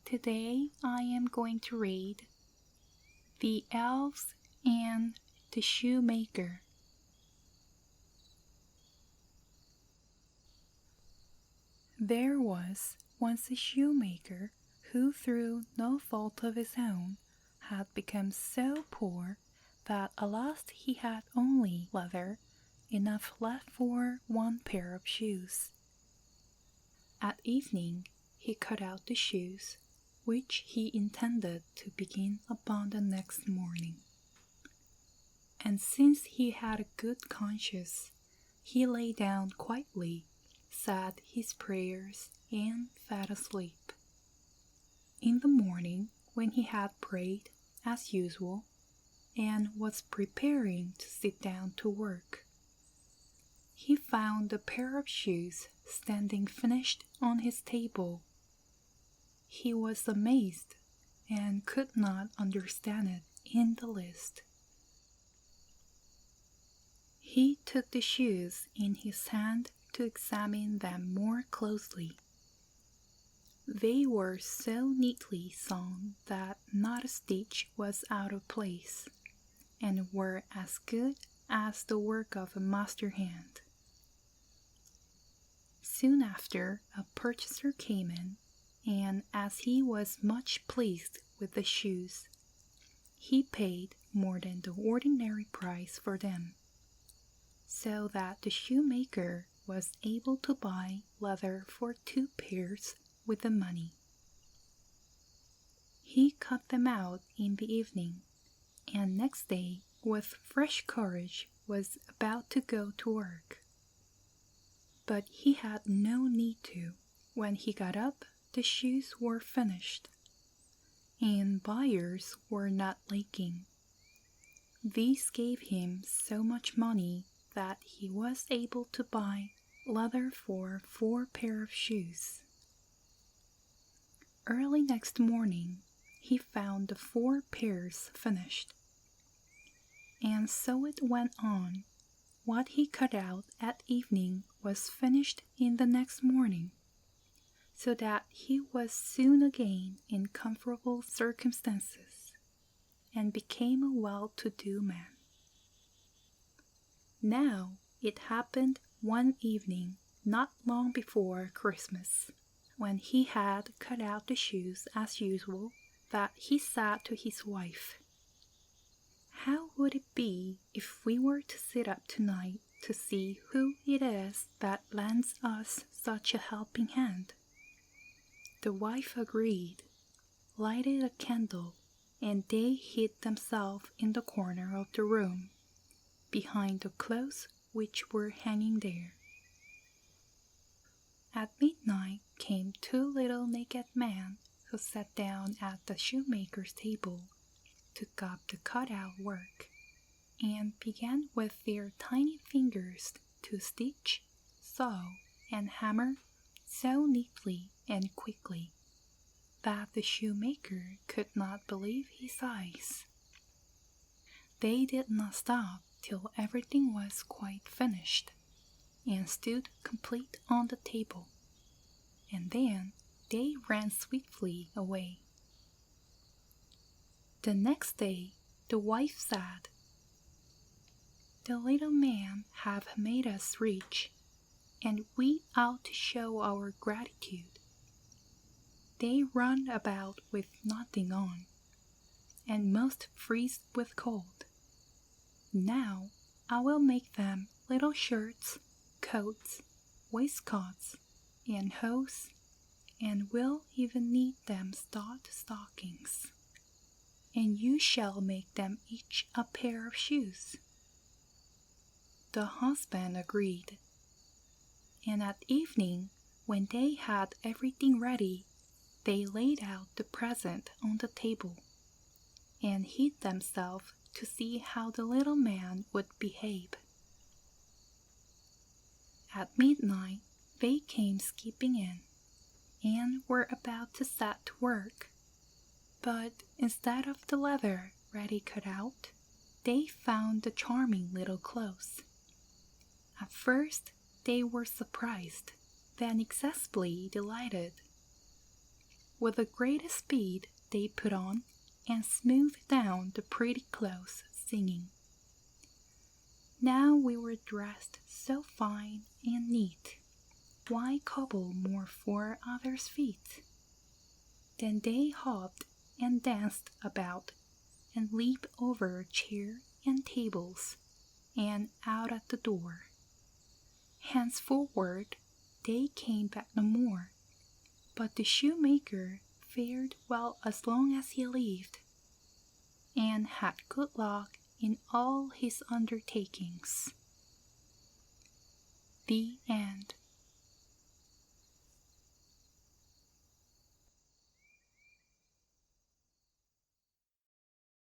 Today I am going to read The Elves and the Shoemaker. There was once a shoemaker who, through no fault of his own, had become so poor that at last he had only leather enough left for one pair of shoes. At evening he cut out the shoes, which he intended to begin upon the next morning. And since he had a good conscience, he lay down quietly, said his prayers, and fell asleep. In the morning, when he had prayed, as usual, and was preparing to sit down to work, he found a pair of shoes standing finished on his table. He was amazed and could not understand it in the least. He took the shoes in his hand to examine them more closely. They were so neatly sewn that not a stitch was out of place, and were as good as the work of a master hand. Soon after, a purchaser came in, and as he was much pleased with the shoes, he paid more than the ordinary price for them, so that the shoemaker was able to buy leather for 2 pairs with the money. He cut them out in the evening, and next day, with fresh courage, was about to go to work. But he had no need to. When he got up, the shoes were finished, and buyers were not lacking. These gave him so much money that he was able to buy leather for 4 pair of shoes. Early next morning, he found the 4 pairs finished, and so it went on. What he cut out at evening was finished in the next morning, so that he was soon again in comfortable circumstances, and became a well-to-do man. Now it happened one evening, not long before Christmas, when he had cut out the shoes as usual, that he said to his wife, "How would it be if we were to sit up tonight to see who it is that lends us such a helping hand?" The wife agreed, lighted a candle, and they hid themselves in the corner of the room, behind the clothes which were hanging there. At midnight came 2 little naked men who sat down at the shoemaker's table, took up the cut-out work, and began with their tiny fingers to stitch, sew, and hammer so neatly and quickly that the shoemaker could not believe his eyes. They did not stop till everything was quite finished, and stood complete on the table, and then they ran swiftly away. The next day, the wife said, "The little men have made us rich, and we ought to show our gratitude. They run about with nothing on, and most freeze with cold. Now I will make them little shirts, coats, waistcoats, and hose, and will even knit them stout stockings. And you shall make them each a pair of shoes." The husband agreed, and at evening, when they had everything ready, they laid out the present on the table, and hid themselves to see how the little man would behave. At midnight, they came skipping in, and were about to set to work. But instead of the leather ready cut out, they found the charming little clothes. At first, they were surprised, then excessively delighted. With the greatest speed they put on and smoothed down the pretty clothes, singing. Now we were dressed so fine and neat, why cobble more for others' feet? Then they hopped and danced about, and leaped over chair and tables, and out at the door. Henceforward they came back no more, but the shoemaker fared well as long as he lived, and had good luck in all his undertakings. The end.